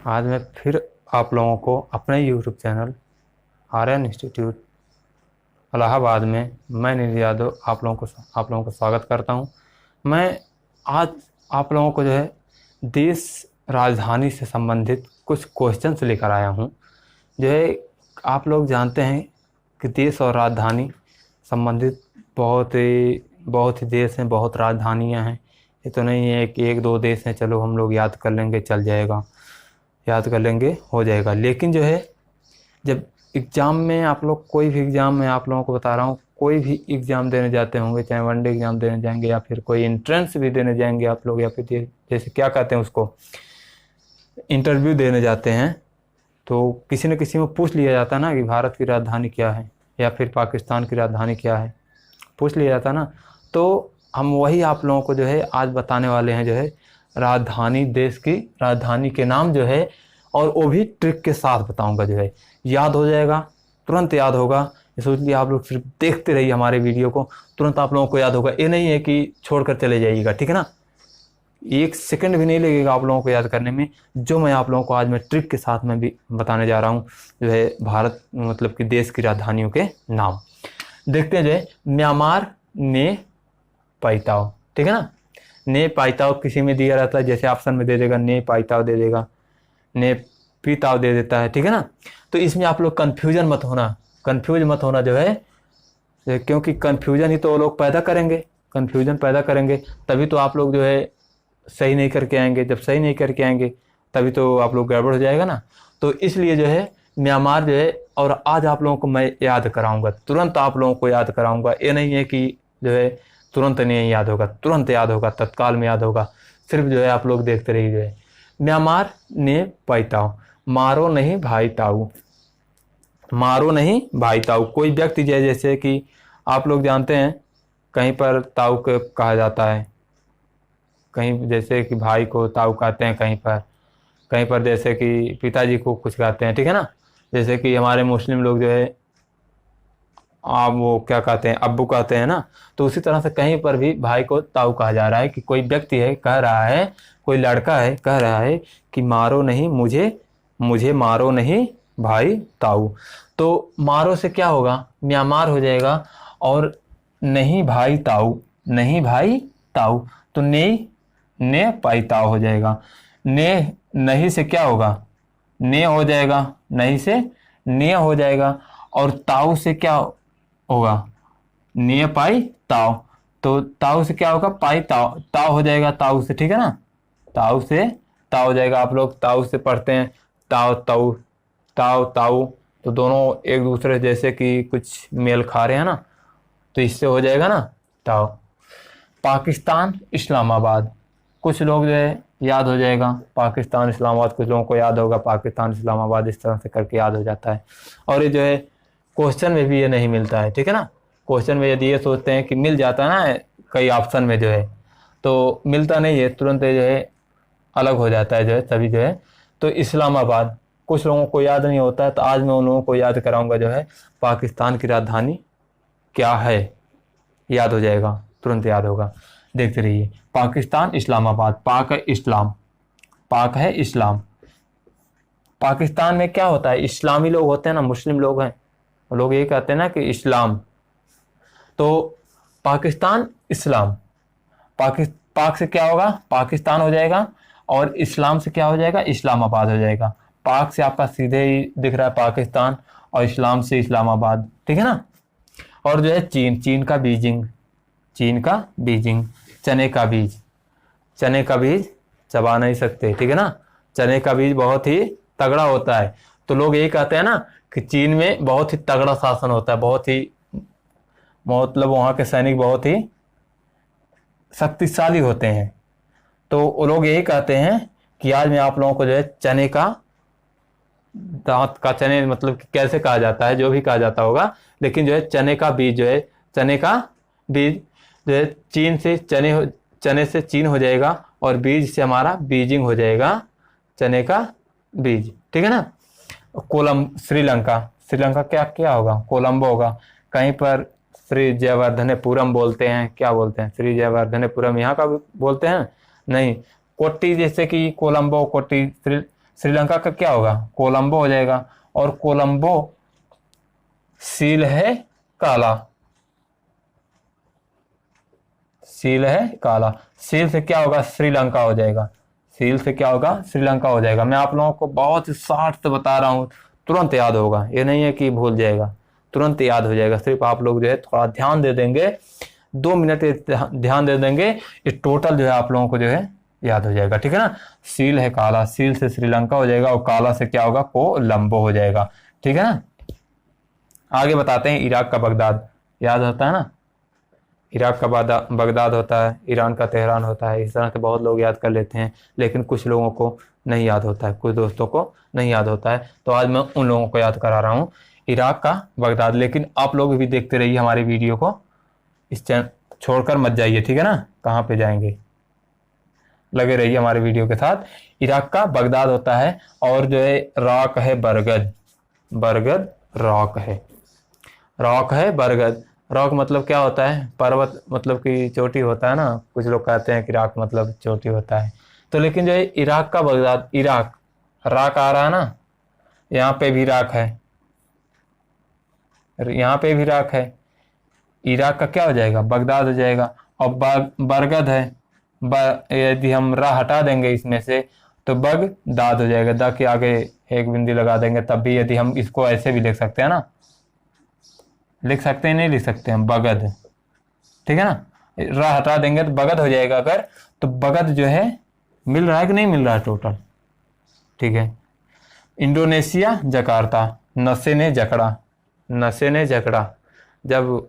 आज मैं फिर आप लोगों को अपने YouTube channel Aryan institute Allahabad में मैं निधि यादव आप लोगों को स्वागत करता हूं। मैं आज आप लोगों को जो है देश राजधानी से संबंधित कुछ क्वेश्चंस लेकर आया हूं। जो है आप लोग जानते हैं कि देश और राजधानी संबंधित बहुत ही देश हैं, बहुत राजधानियां हैं। ये तो नहीं है कि एक दो देश हैं चलो हम लोग याद कर लेंगे चल जाएगा, याद कर लेंगे हो जाएगा। लेकिन जो है जब एग्ज़ाम में आप लोग कोई भी एग्ज़ाम में आप लोगों को बता रहा हूँ, कोई भी एग्ज़ाम देने जाते होंगे, चाहे वनडे एग्ज़ाम देने जाएंगे या फिर कोई एंट्रेंस भी देने जाएंगे आप लोग, या फिर जैसे क्या कहते हैं उसको, इंटरव्यू देने जाते हैं, तो किसी न किसी में पूछ लिया जाता है ना कि भारत की राजधानी क्या है या फिर पाकिस्तान की राजधानी क्या है, पूछ लिया जाता है ना। तो हम वही आप लोगों को जो है आज बताने वाले हैं, जो है राजधानी, देश की राजधानी के नाम जो है, और वो भी ट्रिक के साथ बताऊंगा। जो है याद हो जाएगा, तुरंत याद होगा। इसलिए आप लोग सिर्फ देखते रहिए हमारे वीडियो को, तुरंत आप लोगों को याद होगा। ये नहीं है कि छोड़कर चले जाइएगा, ठीक है ना। एक सेकंड भी नहीं लगेगा आप लोगों को याद करने में। जो मैं आप लोगों को आज मैं ट्रिक के साथ में भी बताने जा रहा हूँ, जो है भारत मतलब कि देश की राजधानियों के नाम देखते हैं। जो है म्यांमार, ने पाइताओ, ठीक है ना। ने पाइताओ किसी में दिया रहता है, जैसे ऑप्शन में दे देगा ने पाइताओ दे देगा, ने पीताओ दे देता है, ठीक है ना। तो इसमें आप लोग कंफ्यूज मत होना जो है, क्योंकि कंफ्यूजन ही तो वो लोग पैदा करेंगे, कंफ्यूजन पैदा करेंगे तभी तो आप लोग जो है सही नहीं करके आएंगे। जब सही नहीं करके आएंगे तभी तो आप लोग गड़बड़ हो जाएगा ना। तो इसलिए जो है म्यांमार जो है, और आज आप लोगों को मैं याद कराऊंगा, तुरंत आप लोगों को याद कराऊंगा। ये नहीं है कि जो है तुरंत नहीं याद होगा, तुरंत याद होगा, तत्काल में याद होगा। सिर्फ जो है आप लोग देखते रहिए। जो है म्यांमार, ने पाइताओ, मारो नहीं भाई ताऊ, मारो नहीं भाई ताऊ। कोई व्यक्ति जैसे कि आप लोग जानते हैं कहीं पर ताऊ को कहा जाता है, कहीं जैसे कि भाई को ताऊ कहते हैं, कहीं पर जैसे कि पिताजी को कुछ कहते हैं, ठीक है ना। जैसे कि हमारे मुस्लिम लोग जो है आप वो क्या कहते हैं, अब्बू कहते हैं ना। तो उसी तरह से कहीं पर भी भाई को ताऊ कहा जा रहा है कि कोई व्यक्ति है कह रहा है, कोई लड़का है कह रहा है कि मारो नहीं मुझे, मुझे मारो नहीं भाई ताऊ। तो मारो से क्या होगा, म्यांमार हो जाएगा, और नहीं भाई ताऊ, नहीं भाई ताऊ, तो ने पाई ताऊ हो जाएगा। ने नहीं से क्या होगा, ने हो जाएगा, नहीं से ने हो जाएगा, और ताऊ से क्या होगा, ने पाई ताऊ। तो ताऊ से क्या होगा, पाई ताऊ, ताऊ हो जाएगा ताऊ से, ठीक है ना। ताऊ से ताऊ हो जाएगा। आप लोग ताऊ से पढ़ते हैं, ताऊ ताऊ ताऊ ताऊ, तो दोनों एक दूसरे जैसे कि कुछ मेल खा रहे हैं ना, तो इससे हो जाएगा ना ताऊ। पाकिस्तान, इस्लामाबाद, कुछ लोग जो है याद हो जाएगा पाकिस्तान इस्लामाबाद, कुछ लोगों को याद होगा पाकिस्तान इस्लामाबाद, इस तरह से करके याद हो जाता है। और ये जो है क्वेश्चन में भी ये नहीं मिलता है, ठीक है ना। क्वेश्चन में यदि ये सोचते हैं कि मिल जाता है ना कई ऑप्शन में, जो है तो मिलता नहीं है, तुरंत जो है अलग हो जाता है, जो है तभी जो है। तो इस्लामाबाद कुछ लोगों को याद नहीं होता है, तो आज मैं उन लोगों को याद कराऊंगा जो है पाकिस्तान की राजधानी क्या है, याद हो जाएगा, तुरंत याद होगा। देखते रहिए। पाकिस्तान, इस्लामाबाद, पाक है इस्लाम, पाक है इस्लाम। पाकिस्तान में क्या होता है, इस्लामी लोग होते हैं ना, मुस्लिम लोग हैं, लोग ये कहते हैं ना कि इस्लाम, तो पाकिस्तान इस्लाम, पाक से क्या होगा, पाकिस्तान हो जाएगा, और इस्लाम से क्या हो जाएगा, इस्लामाबाद हो जाएगा। पाक से आपका सीधे ही दिख रहा है पाकिस्तान, और इस्लाम से इस्लामाबाद, ठीक है ना। और जो है चीन, चीन का बीजिंग, चीन का बीजिंग। चने का बीज, चने का बीज चबा नहीं सकते, ठीक है ना। चने का बीज बहुत ही तगड़ा होता है, तो लोग यही कहते हैं ना कि चीन में बहुत ही तगड़ा शासन होता है, बहुत ही मतलब वहाँ के सैनिक बहुत ही शक्तिशाली होते हैं। तो वो लोग यही कहते हैं कि आज मैं आप लोगों को जो है चने का, दांत का चने मतलब कैसे कहा जाता है, जो भी कहा जाता होगा, लेकिन जो है चने का बीज, जो है चने का बीज जो है चीन से चने से चीन हो जाएगा, और बीज से हमारा बीजिंग हो जाएगा, चने का बीज, ठीक है ना। श्रीलंका, श्रीलंका क्या क्या होगा, कोलंबो होगा। कहीं पर श्री जयवर्धनेपुरम बोलते हैं, क्या बोलते हैं, श्री जयवर्धनेपुरम यहाँ का भी बोलते हैं नहीं, कोट्टी, जैसे कि कोलंबो कोट्टी, श्रीलंका का क्या होगा, कोलंबो हो जाएगा। और कोलंबो सील है काला, सील है काला, सील से क्या होगा, श्रीलंका हो जाएगा। सील से क्या होगा, श्रीलंका हो जाएगा। मैं आप लोगों को बहुत शार्ट से बता रहा हूँ, तुरंत याद होगा, ये नहीं है कि भूल जाएगा, तुरंत याद हो जाएगा। सिर्फ आप लोग जो है थोड़ा ध्यान दे देंगे, 2 मिनट ध्यान दे देंगे, ये टोटल जो है आप लोगों को जो है याद हो जाएगा। ठीक है ना, सील है काला, सील से श्रीलंका हो जाएगा और काला से क्या होगा, कोलंबो हो जाएगा। ठीक है ना, आगे बताते हैं। इराक का बगदाद याद होता है ना, इराक का बगदाद होता है, ईरान का तेहरान होता है। इस तरह से बहुत लोग याद कर लेते हैं, लेकिन कुछ लोगों को नहीं याद होता है, कुछ दोस्तों को नहीं याद होता है। तो आज मैं उन लोगों को याद करा रहा हूँ, इराक का बगदाद। लेकिन आप लोग भी देखते रहिए हमारी वीडियो को, इस चैनल छोड़कर मत जाइए। ठीक है ना, कहाँ पे जाएंगे, लगे रहिए हमारे वीडियो के साथ। इराक का बगदाद होता है, और जो है रॉक है बरगद, बरगद रॉक है, रॉक है बरगद। रॉक मतलब क्या होता है, पर्वत मतलब कि चोटी होता है ना, कुछ लोग कहते हैं कि रॉक मतलब चोटी होता है। तो लेकिन जो है इराक का बगदाद, इराक राक आ रहा है ना, यहाँ पे भी राक है, यहाँ पे भी राक है। इराक का क्या हो जाएगा, बगदाद हो जाएगा। और बरगद है, यदि हम रा हटा देंगे इसमें से तो बगदाद हो जाएगा। दा के आगे एक बिंदी लगा देंगे, तब भी यदि हम इसको ऐसे भी लिख सकते हैं ना, लिख सकते हैं, नहीं लिख सकते हम, बगद। ठीक है ना, रा हटा देंगे तो बगद हो जाएगा। अगर तो बगद जो है मिल रहा है कि नहीं मिल रहा है टोटल। ठीक है, इंडोनेशिया जकार्ता, नशे ने जकड़ा, नशे ने जकड़ा। जब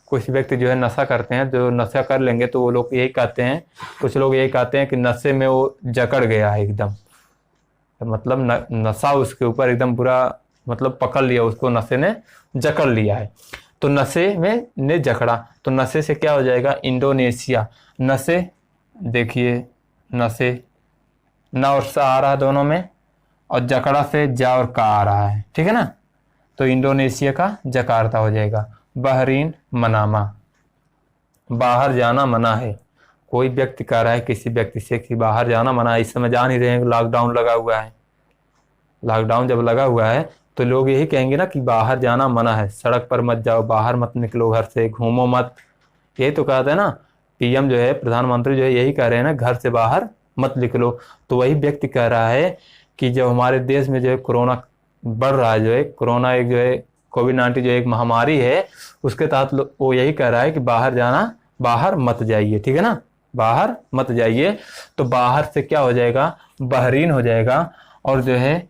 कुछ व्यक्ति जो है नशा करते हैं, जो नशा कर लेंगे तो वो लोग यही कहते हैं, कुछ लोग यही कहते हैं कि नशे में वो जकड़ गया है एकदम, मतलब नशा उसके ऊपर एकदम बुरा, मतलब पकड़ लिया उसको, नशे ने जकड़ लिया है। तो नशे में ने जकड़ा, तो नशे से क्या हो जाएगा, इंडोनेशिया। नशे देखिए, नशे न और सा आ रहा है दोनों में, और जकड़ा से जा और का आ रहा है। ठीक है ना, तो इंडोनेशिया का जकार्ता हो जाएगा। बहरीन मनामा, बाहर जाना मना है। कोई व्यक्ति कह रहा है किसी व्यक्ति से कि बाहर जाना मना है, इस समय जान ही रहे हैं, लॉकडाउन लगा हुआ है। लॉकडाउन जब लगा हुआ है तो लोग यही कहेंगे ना कि बाहर जाना मना है, सड़क पर मत जाओ, बाहर मत निकलो, घर से घूमो मत। यही तो कहते हैं ना, पीएम जो है, प्रधानमंत्री जो है, यही कह रहे हैं ना, घर से बाहर मत निकलो। तो वही व्यक्ति कह रहा है कि जब हमारे देश में जो है कोरोना बढ़ रहा है, जो है कोरोना एक जो है कोविड-19 जो एक महामारी है, उसके तहत वो यही कह रहा है कि बाहर जाना, बाहर मत जाइए। ठीक है ना, बाहर मत जाइए। तो बाहर से क्या हो जाएगा, बहरीन हो जाएगा, और जो है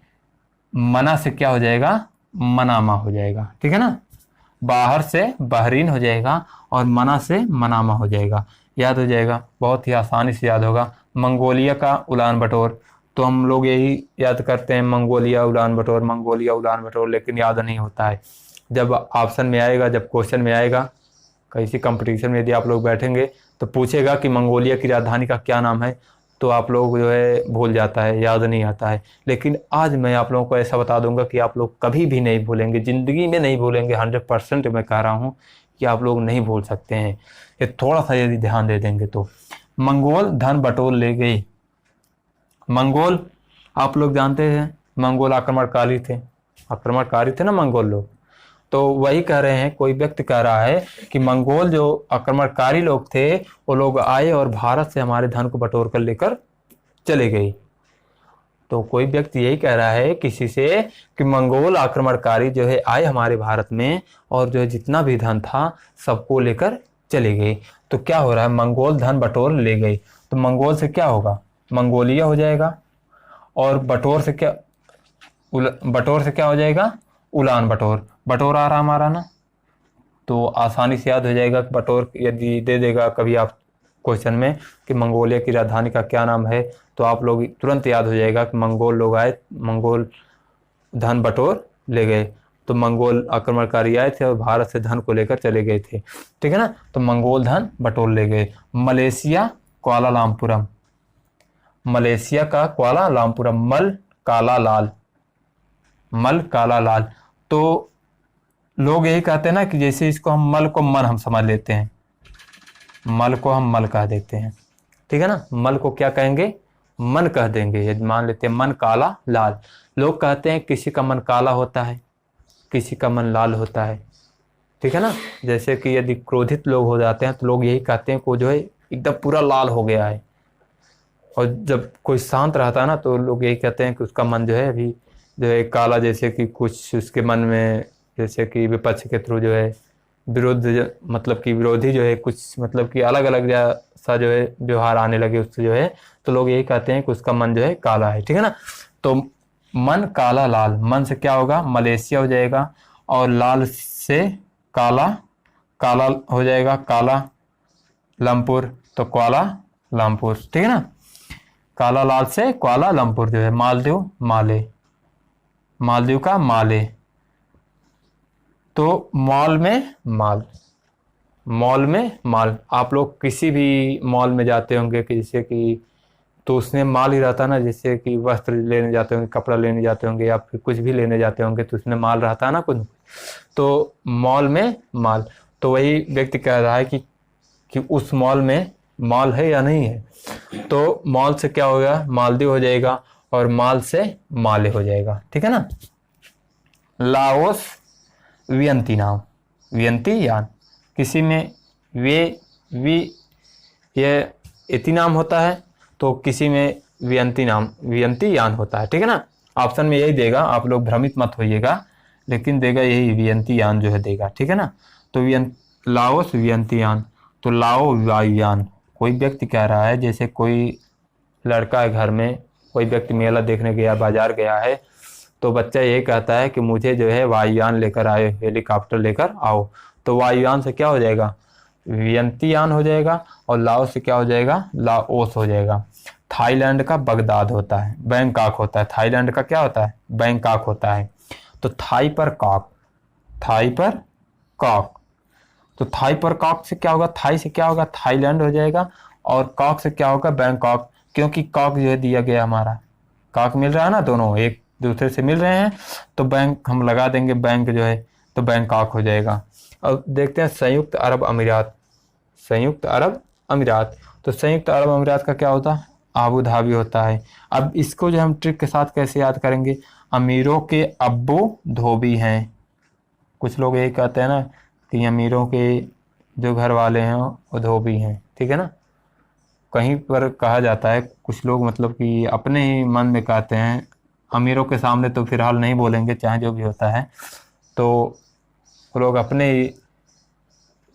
मना से क्या हो जाएगा, मनामा हो जाएगा। ठीक है ना, बाहर से बहरीन हो जाएगा और मना से मनामा हो जाएगा। याद हो जाएगा, बहुत ही आसानी से याद होगा। मंगोलिया का उलान बटोर, तो हम लोग यही याद करते हैं, मंगोलिया उलान बटोर, मंगोलिया उलान बटोर, लेकिन याद नहीं होता है। जब ऑप्शन में आएगा, जब क्वेश्चन में आएगा, किसी कंपटीशन में यदि आप लोग बैठेंगे तो पूछेगा कि मंगोलिया की राजधानी का क्या नाम है, तो आप लोग जो है भूल जाता है, याद नहीं आता है। लेकिन आज मैं आप लोगों को ऐसा बता दूंगा कि आप लोग कभी भी नहीं भूलेंगे, ज़िंदगी में नहीं भूलेंगे। 100% मैं कह रहा हूँ कि आप लोग नहीं भूल सकते हैं, ये थोड़ा सा यदि ध्यान दे देंगे तो। मंगोल धन बटोर ले गए। मंगोल आप लोग जानते हैं, मंगोल आक्रमणकारी थे ना मंगोल लोग। तो वही कह रहे हैं, कोई व्यक्ति कह रहा है कि मंगोल जो आक्रमणकारी लोग थे, वो लोग आए और भारत से हमारे धन को बटोर कर लेकर चले गए। तो कोई व्यक्ति यही कह रहा है किसी से कि मंगोल आक्रमणकारी जो है आए हमारे भारत में, और जो है जितना भी धन था सबको लेकर चले गए। तो क्या हो रहा है, मंगोल धन बटोर ले गए। तो मंगोल से क्या होगा, मंगोलिया हो जाएगा, और बटोर से क्या हो जाएगा, उलान बटोर। बटोर आ रहा हमारा ना, तो आसानी से याद हो जाएगा। बटोर यदि दे देगा कभी आप क्वेश्चन में कि मंगोलिया की राजधानी का क्या नाम है, तो आप लोग तुरंत याद हो जाएगा कि मंगोल लोग आए, मंगोल धन बटोर ले गए। तो मंगोल आक्रमणकारी आए थे और भारत से धन को लेकर चले गए थे। ठीक है ना, तो मंगोल धन बटोर ले गए। मलेशिया कुआलालंपुरम, मलेशिया का कुआलालंपुरम, मल काला लाल, मल काला लाल। तो लोग यही कहते हैं ना कि जैसे इसको हम मल को मन हम समझ लेते हैं, मल को हम मल कह देते हैं। ठीक है ना, मल को क्या कहेंगे, मन कह देंगे। यदि मान लेते हैं मन काला लाल, लोग कहते हैं किसी का मन काला होता है, किसी का मन लाल होता है, ठीक है ना। जैसे कि यदि क्रोधित लोग हो जाते हैं तो लोग यही कहते हैं कि वो जो है एकदम पूरा लाल हो गया है, और जब कोई शांत रहता है ना तो लोग यही कहते हैं कि उसका मन जो है अभी जो है काला, जैसे कि कुछ उसके मन में जैसे कि विपक्ष के थ्रू जो है विरोध, मतलब कि विरोधी जो है कुछ मतलब कि अलग अलग सा जो है व्यवहार आने लगे उससे जो है, तो लोग यही कहते हैं कि उसका मन जो है काला है, ठीक है ना। तो मन काला लाल, मन से क्या होगा मलेशिया हो जाएगा, और लाल से काला, काला हो जाएगा काला लमपुर, तो क्वाला लमपुर, ठीक है ना। काला लाल से क्वाला लमपुर जो है, मालदीव माले, मालदीव का माले, तो मॉल में माल, मॉल में माल। आप लोग किसी भी मॉल में जाते होंगे कि जैसे कि, तो उसमें माल ही रहता है ना, जैसे कि वस्त्र लेने जाते होंगे, कपड़ा लेने जाते होंगे, या फिर कुछ भी लेने जाते होंगे तो उसमें माल रहता है ना कुछ, तो मॉल में माल। तो वही व्यक्ति कह रहा है कि उस मॉल में माल है या नहीं है, तो मॉल से क्या होगा मालदीव हो जाएगा, और माल से माले हो जाएगा, ठीक है ना। लाओस वियंती नाम, वियंती यान, किसी में वे वी ये इति नाम होता है, तो किसी में वियंती नाम वियंती यान होता है, ठीक है ना। ऑप्शन में यही देगा, आप लोग भ्रमित मत होइएगा, लेकिन देगा यही वियंती यान जो है देगा, ठीक है ना। तो लाओस वियंती यान, तो लाओ वायुयान। कोई व्यक्ति कह रहा है, जैसे कोई लड़का है घर में, कोई व्यक्ति मेला देखने गया, बाजार गया है, तो बच्चा ये कहता है कि मुझे जो है वायुयान लेकर आए, हेलीकॉप्टर लेकर आओ, तो वायुयान से क्या हो जाएगा वियंतीयान हो जाएगा, और लाओस से क्या हो जाएगा लाओस हो जाएगा। थाईलैंड का बगदाद होता है, बैंकॉक होता है, थाईलैंड का क्या होता है बैंकॉक होता है, तो थाई पर कॉक, थाई पर कॉक, तो थाई पर कॉक से क्या होगा, थाई से क्या होगा थाईलैंड हो जाएगा, और कॉक से क्या होगा बैंकॉक, क्योंकि कॉक जो है दिया गया हमारा, कॉक मिल रहा है ना, दोनों एक दूसरे से मिल रहे हैं, तो बैंक हम लगा देंगे, बैंक जो है तो बैंकॉक हो जाएगा। अब देखते हैं संयुक्त अरब अमीरात, संयुक्त अरब अमीरात, तो संयुक्त अरब अमीरात का क्या होता है आबू धाबी होता है। अब इसको जो हम ट्रिक के साथ कैसे याद करेंगे, अमीरों के अब्बू धोबी हैं, कुछ लोग यही कहते हैं ना कि अमीरों के जो घर वाले हैं वो धोबी हैं, ठीक है ना। कहीं पर कहा जाता है, कुछ लोग मतलब कि अपने ही मन में कहते हैं, अमीरों के सामने तो फिलहाल नहीं बोलेंगे चाहे जो भी होता है, तो लोग अपने ही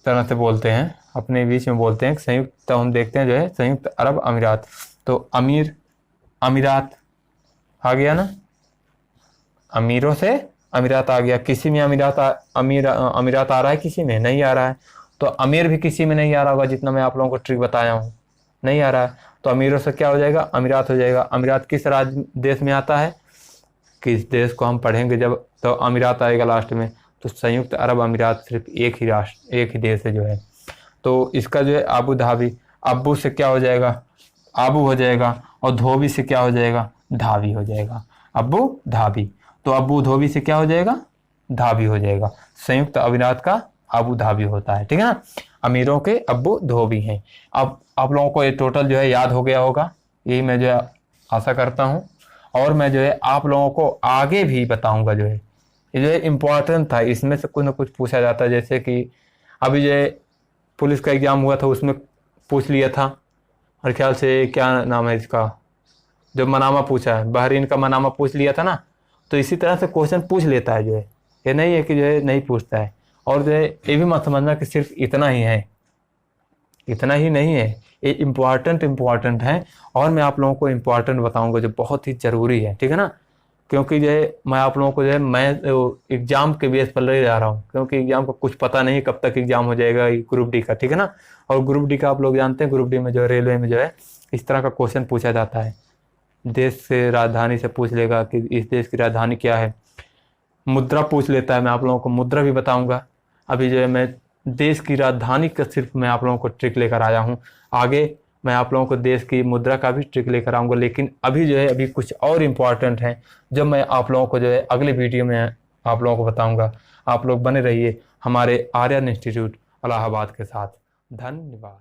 तरह से बोलते हैं, अपने बीच में बोलते हैं संयुक्त, तो हम देखते हैं जो है संयुक्त अरब अमीरात, तो अमीर अमीरात आ गया ना, अमीरों से अमीरात आ गया, किसी में अमीरात अमीरात आ रहा है, किसी में नहीं आ रहा है, तो अमीर भी किसी में नहीं आ रहा होगा, जितना मैं आप लोगों को ट्रिक बताया हूँ नहीं आ रहा है, तो अमीरों से क्या हो जाएगा अमीरात हो जाएगा। अमीरात किस राज्य देश में आता है, किस देश को हम पढ़ेंगे जब, तो अमीरात आएगा लास्ट में, तो संयुक्त अरब अमीरात सिर्फ एक ही राष्ट्र, एक ही देश है जो है, तो इसका जो है आबू धाबी, अब्बू से क्या हो जाएगा आबू हो जाएगा, और धोबी से क्या हो जाएगा धाबी हो जाएगा, अब्बू धाबी, तो अब्बू धोबी से क्या हो जाएगा धाबी हो जाएगा, संयुक्त अमीरात का आबू धाबी होता है, ठीक है ना। अमीरों के अब्बू धोबी हैं। अब आप लोगों को ये टोटल जो है याद हो गया होगा, यही मैं जो है आशा करता हूँ, और मैं जो है आप लोगों को आगे भी बताऊंगा जो है, ये जो है इम्पोर्टेंट था, इसमें से कुछ ना कुछ पूछा जाता है, जैसे कि अभी जो है पुलिस का एग्ज़ाम हुआ था उसमें पूछ लिया था, और ख्याल से क्या नाम है इसका, जो मनामा पूछा है, बहरीन का मनामा पूछ लिया था ना, तो इसी तरह से क्वेश्चन पूछ लेता है जो है, ये नहीं है कि जो है नहीं पूछता है। और जो है ये भी मत समझना कि सिर्फ इतना ही है, इतना ही नहीं है, ये इम्पॉर्टेंट है, और मैं आप लोगों को इम्पॉर्टेंट बताऊंगा जो बहुत ही ज़रूरी है, ठीक है ना। क्योंकि जो है मैं आप लोगों को जो है मैं एग्ज़ाम के बेस पर ले जा रहा हूँ, क्योंकि एग्ज़ाम का कुछ पता नहीं कब तक एग्ज़ाम हो जाएगा ग्रुप डी का, ठीक है ना। और ग्रुप डी का आप लोग जानते हैं, ग्रुप डी में जो है रेलवे में जो है इस तरह का क्वेश्चन पूछा जाता है, देश से राजधानी से पूछ लेगा कि इस देश की राजधानी क्या है, मुद्रा पूछ लेता है, मैं आप लोगों को मुद्रा भी बताऊँगा। अभी जो है मैं देश की राजधानी का सिर्फ मैं आप लोगों को ट्रिक लेकर आया हूँ, आगे मैं आप लोगों को देश की मुद्रा का भी ट्रिक लेकर आऊँगा, लेकिन अभी जो है अभी कुछ और इम्पॉर्टेंट है जब मैं आप लोगों को जो है अगले वीडियो में आप लोगों को बताऊँगा। आप लोग बने रहिए हमारे आर्यन इंस्टीट्यूट इलाहाबाद के साथ। धन्यवाद।